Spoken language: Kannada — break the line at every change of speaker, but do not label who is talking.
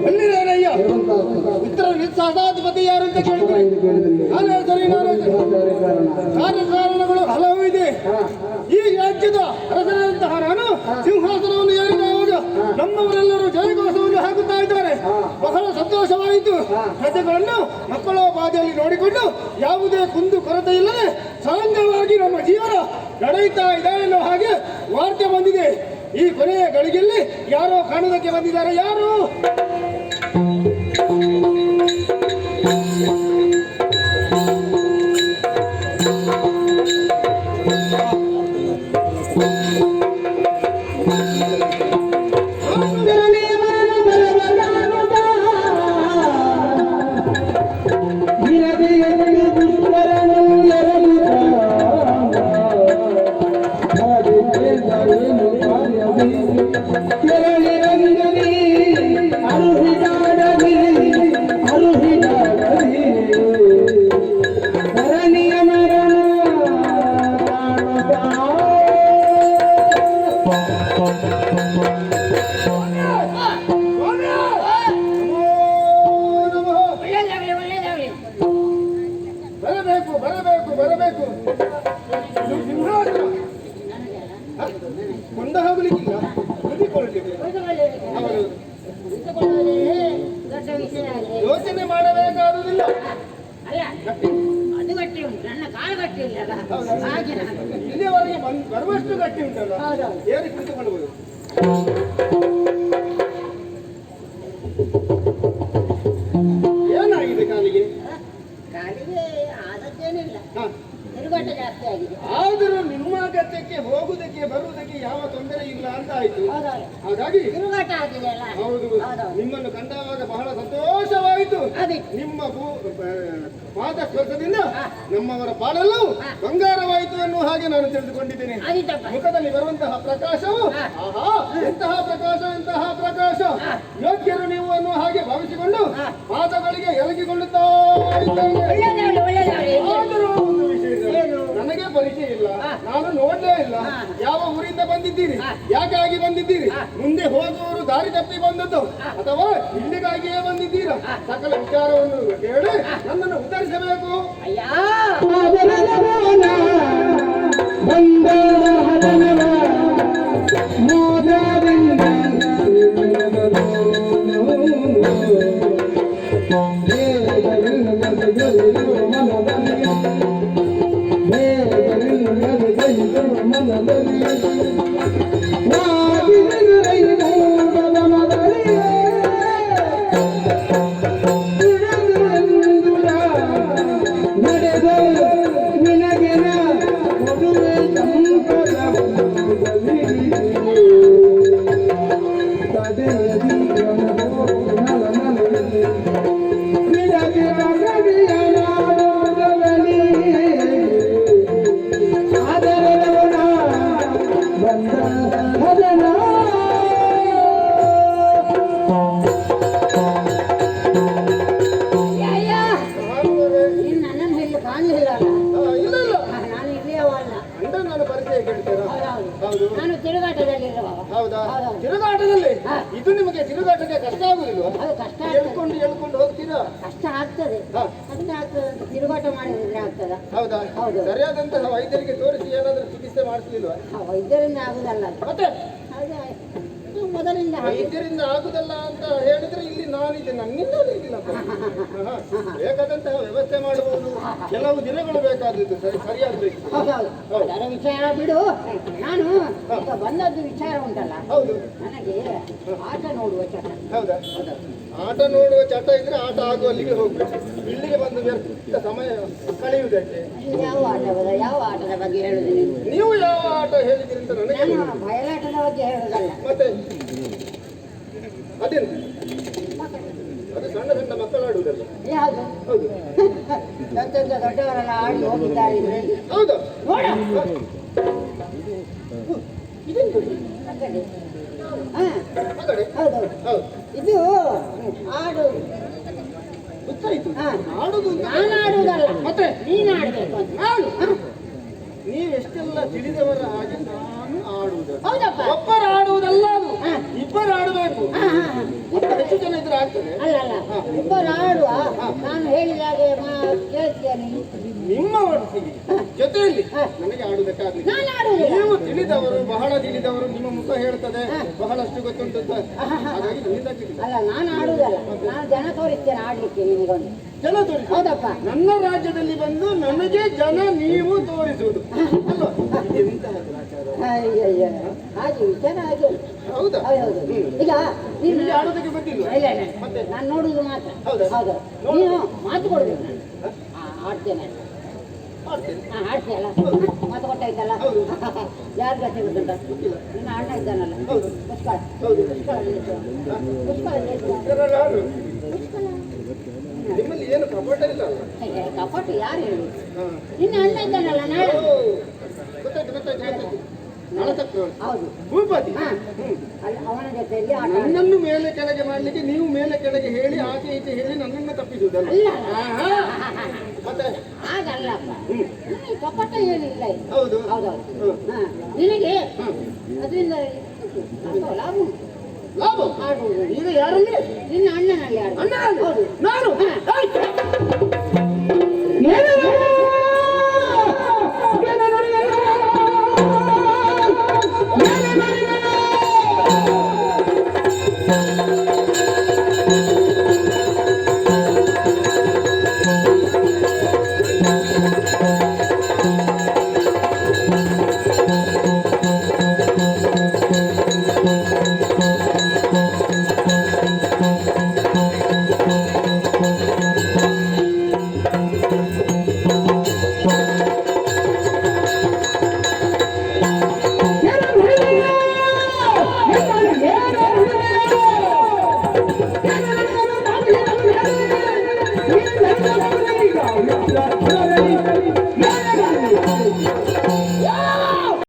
ಅಲ್ಲಿರಯ್ಯ ಉತ್ತರ ಸಹಸ್ರಾಧಿಪತಿ ಯಾರು ಅಂತ ಕೇಳ್ತೀನಿ. ಕಾರ್ಯಕಾರಣಗಳು ಹಲವು ಇದೆ. ಈ ರಾಜ್ಯದ ಅರಸನಾದಂತಹ ನಾನು ಸಿಂಹಾಸನವನ್ನು ಏರಿದಾಗ ನಮ್ಮವರೆಲ್ಲರೂ ಜಯಘೋಷವನ್ನು ಹಾಕುತ್ತಾ ಇದ್ದಾರೆ. ಬಹಳ ಸಂತೋಷವಾಯಿತು. ಪ್ರಜೆಗಳನ್ನು ಮಕ್ಕಳ ಬಾಧೆಯಲ್ಲಿ ನೋಡಿಕೊಂಡು ಯಾವುದೇ ಕುಂದು ಕೊರತೆ ಇಲ್ಲದೆ ಸರಂಗವಾಗಿ ನಮ್ಮ ಜೀವನ ನಡೆಯುತ್ತಾ ಇದೆ ಎನ್ನುವ ಹಾಗೆ ವಾರ್ತೆ ಬಂದಿದೆ. ಈ ಕೊನೆಯ ಗಳಿಗೆಯಲ್ಲಿ ಯಾರೋ ಕಾಣುವುದಕ್ಕೆ ಬಂದಿದ್ದಾರೆ. ಯಾರು? ಯೋಚನೆ ಮಾಡಬೇಕಾಗುವುದಿಲ್ಲ. ಇಲ್ಲಿಯವರೆಗೆ ಬರುವಷ್ಟು ಗಟ್ಟಿ ಉಂಟಲ್ಲ, ಏರಿ ಕುಳಿತುಕೊಳ್ಳಬಹುದು. ಏನಾಗಿದೆ ಕಾಲಿಗೆ? ಆದರೂ ನಿಮ್ಮ ಅಗತ್ಯಕ್ಕೆ ಹೋಗುವುದಕ್ಕೆ ಬರುವುದಕ್ಕೆ ಯಾವ ತೊಂದರೆ ಇಲ್ಲ ಅಂತ ಆಯ್ತು. ಹಾಗಾಗಿ ಹೌದು, ನಿಮ್ಮನ್ನು ಕಂಡಾಗ ಬಹಳ ಸಂತೋಷವಾಯಿತು. ನಿಮ್ಮ ಪಾದ ಸ್ಪರ್ಶದಿಂದ ನಮ್ಮವರ ಪಾಲೆಲ್ಲವೂ ಬಂಗಾರವಾಯಿತು ಅನ್ನುವ ಹಾಗೆ ನಾನು ತಿಳಿದುಕೊಂಡಿದ್ದೇನೆ. ಮುಖದಲ್ಲಿ ಬರುವಂತಹ ಪ್ರಕಾಶವು ಆಹಾ ಎಂತಹ ಪ್ರಕಾಶ, ಎಂತಹ ಪ್ರಕಾಶ! ಯೋಗ್ಯರು ನೀವು ಅನ್ನುವ ಹಾಗೆ ಭಾವಿಸಿಕೊಂಡು ಪಾದಗಳಿಗೆ ಎರಗಿಕೊಳ್ಳುತ್ತಾ ಇದ್ದೇನೆ. ಆದರೂ ಒಂದು ವಿಷಯ, ನನಗೆ ಪರಿಚಯ ಇಲ್ಲ, ನಾನು ನೋಡಲೇ ಇಲ್ಲ. ಯಾವ ಊರಿಂದ ಬಂದಿದ್ದೀರಿ, ಯಾಕಾಗಿ ಬಂದಿದ್ದೀರಿ, ಮುಂದೆ ಹೋಗುವವರು ದಾರಿ ತಪ್ಪಿ ಬಂದದ್ದು ಅಥವಾ ಇಲ್ಲಿಗಾಗಿಯೇ ಬಂದಿದ್ದೀರಾ? ಸಕಲ ವಿಚಾರವನ್ನು ಕೇಳಿ ನನ್ನನ್ನು ಉತ್ತರಿಸಬೇಕು. ತಿರುಗಾಟದಲ್ಲಿ ಇದು ನಿಮಗೆ ತಿರುಗಾಟಕ್ಕೆ ಕಷ್ಟ ಆಗುದಿಲ್ವಾ? ಹೇಳ್ಕೊಂಡು ಹೋಗ್ತೀರಾ?
ಕಷ್ಟ ಆಗ್ತದೆ, ಕಷ್ಟ ಆಗ್ತದೆ. ತಿರುಗಾಟ ಮಾಡಿದ್ರೆ ಆಗ್ತದ?
ಹೌದಾ? ಸರಿಯಾದಂತಹ ವೈದ್ಯರಿಗೆ ತೋರಿಸಿ ಏನಾದ್ರೂ ಚಿಕಿತ್ಸೆ ಮಾಡಿಸ್ಲಿಲ್ವಾ?
ವೈದ್ಯರಿಂದ ಆಗುದಲ್ಲ,
ಮತ್ತೆ
ಮೊದಲಿಂದ
ವೈದ್ಯರಿಂದ ಆಗುದಲ್ಲ ಅಂತ ಹೇಳಿದ್ರೆ ಇಲ್ಲಿ ನಾನಿದೆ, ನನ್ನಿಂದ ಇಲ್ಲಪ್ಪ. ಬೇಕಾದಂತಹ ವ್ಯವಸ್ಥೆ ಮಾಡಬಹುದು, ಕೆಲವು ದಿನಗಳು ಬೇಕಾದದ್ದು ಸರಿಯಾಗಬೇಕು.
ಅದರ ವಿಚಾರ ಬಿಡು. ನಾನು ಈಗ ಬಂದದ್ದು ವಿಚಾರ ಉಂಟಲ್ಲ,
ಹೌದು,
ನನಗೆ ಆಟ ನೋಡುವ ಚಟ.
ಹೌದಾ? ಆಟ ನೋಡುವ ಚಟ ಇದ್ರೆ ಆಟ ಆಗುವಲ್ಲಿಗೆ ಹೋಗ್ಬೇಕು. ಇಲ್ಲಿಗೆ ಬಂದು ವ್ಯರ್ಥ ಸಮಯ ಕಳೆಯುವುದಕ್ಕೆ.
ಯಾವ ಆಟದ ಬಗ್ಗೆ ಹೇಳುದು
ನೀವು? ಯಾವ ಆಟ ಹೇಳಿದ್ರಿ ಅಂತ ನನಗೆ
ಬಯಲಾಟದ ಬಗ್ಗೆ ಹೇಳುದಲ್ಲ.
ಮತ್ತೆ ಅದೇನು? ಅದು ಸಣ್ಣ ಸಣ್ಣ ಮಕ್ಕಳು ಆಡುವುದಲ್ಲ?
ಯಾವುದು?
ಹೌದು.
ದೊಡ್ಡವರೆಲ್ಲ ಆಡಿ ಹೋಗಿದ್ದಾರೆ.
ಹೌದಾ?
ನೋಡ ಇದು ಆಡು
ಗೊತ್ತಾಯ್ತು. ಆಡುದು
ನಾನು ಆಡುವುದಲ್ಲ, ಮತ್ತೆ ನೀನು ಆಡ್ಬೇಕು ಅಂತ. ಆಡು.
ನೀವೆಷ್ಟೆಲ್ಲ ತಿಳಿದವರ ಹಾಗೆ ನಾನು ಆಡುವುದು.
ಹೌದಪ್ಪ.
ಒಬ್ಬರು ಆಡುವುದಲ್ಲ, ಅದು ಇಬ್ಬರು ಆಡಬೇಕು. ಆಗ್ತದೆ.
ಅಲ್ಲ ಅಲ್ಲ ಇಬ್ಬರು ಆಡುವ. ನಾನು ಹೇಳಿದಾಗೆ ಕೇಳ್ತೀಯ ನೀನು?
ನಿಮ್ಮ ಒಟ್ಟಿಗೆ ಜೊತೆಯಲ್ಲಿ ನನಗೆ ಆಡುವುದಕ್ಕಾಗಲಿ.
ನಾನು ಆಡುವುದಿಲ್ಲ.
ನೀವು ತಿಳಿದವರು, ಬಹಳ ತಿಳಿದವರು, ನಿಮ್ಮ ಮುಖ ಹೇಳ್ತದೆ ಬಹಳಷ್ಟು ಗೊತ್ತುಂಟು ಅಂತ. ಹಾಗಾಗಿ ನಿನ್ನಿಂದಾಗಿ
ಅಲ್ಲ ನಾನು ಆಡುವುದಲ್ಲ, ನಾನು ಜನ ತೋರಿಸ್ತೇನೆ ಆಡ್ಲಿಕ್ಕೆ ನಿಮಗೊಂದು.
ಜನ ತೋರಿಸಿ.
ಹೌದಪ್ಪ.
ನನ್ನ ರಾಜ್ಯದಲ್ಲಿ ಬಂದು ನನಗೆ ಜನ ನೀವು ತೋರಿಸುವುದು ಅಲ್ವಾ? ಎಂತಹ ಆಚಾರ?
ಅಯ್ಯಯ್ಯ, ಹಾಗೆ ವಿಚಾರ ಹಾಗೆ ಉಂಟು.
ಹೌದಾ?
ಹೌದು. ಈಗ ನೀನು
ನಿಮಗೆ ಆಡೋದಕ್ಕೆ ಗೊತ್ತಿಲ್ಲ?
ಇಲ್ಲ ಇಲ್ಲ,
ಮತ್ತೆ
ನಾನು ನೋಡುದು ಮಾತ್ರ.
ಹೌದಾ?
ಹೌದು. ನೀನು ಮಾತು ಕೊಡ್ಬೇಕು. ನಾನು ಆಡ್ತೇನೆ.
ಆಡ್ತೇನೆ.
ಆಡ್ತೀಯಲ್ಲ, ಮಾತು ಕೊಟ್ಟಾಯ್ತಲ್ಲ.
ಹೌದು.
ಯಾರು ಗತಿ ಗೊತ್ತುಂಟ? ನಿನ್ನ ಅಣ್ಣ ಇದ್ದಾನಲ್ಲ,
ಹೌದು.
ಪುಷ್ಕಳ.
ಹೌದು.
ಪುಷ್ಕಳ ಪುಷ್ಕಳ
ಇದರಲ್ಲಿ ಆಡು.
ಪುಷ್ಕಳ.
ನಿಮ್ಮಲ್ಲಿ ಏನು ಕಪಟ ಇಲ್ಲ ಅಲ್ಲ?
ಕಪಟು ಯಾರು ಹೇಳಿ?
ಹಾ.
ನಿನ್ನ ಅಣ್ಣ ಇದ್ದಾನಲ್ಲ ನಾಳೆ.
ಓ, ಗೊತ್ತಾಯ್ತು ಗೊತ್ತಾಯ್ತು ಗೊತ್ತಾಯ್ತು. ನಳಚಕ್ರವರ್ತಿ.
ಹೌದು.
ಭೂಪತಿ.
ಹಾ. ಅವನ ಜೊತೆಯಲ್ಲಿ ಆಟ ಆಡು.
ನನ್ನನ್ನು ಮೇಲೆ ಕೆಳಗೆ ಮಾಡ್ಲಿಕ್ಕೆ ನೀವು ಮೇಲೆ ಕೆಳಗೆ ಹೇಳಿ ಆಚೆ ಈಚೆ ಹೇಳಿ ನನ್ನನ್ನು ತಪ್ಪಿಸುವುದಲ್ಲ.
ಅಲ್ಲ.
ಆಹಾ. ಮತ್ತೆ
ಹಾಗಲ್ಲಪ್ಪ. ನಿನಗೆ ಕಪಟ ಏನಿಲ್ಲ ಇಲ್ಲಿ.
ಹೌದು.
ಹೌದೌದು. ಹಾ. ನಿನಗೆ ಅದರಿಂದ ಲಾಭ ಉಂಟು.
ಲಾಭ
ಆಡುವುದು.
ಈಗ ಯಾರಲ್ಲಿ?
ನಿನ್ನ ಅಣ್ಣನಲ್ಲಿ ಆಡು.
ಅಣ್ಣನಲ್ಲಿ?
ಹೌದು.
ನಾನು
Yeah.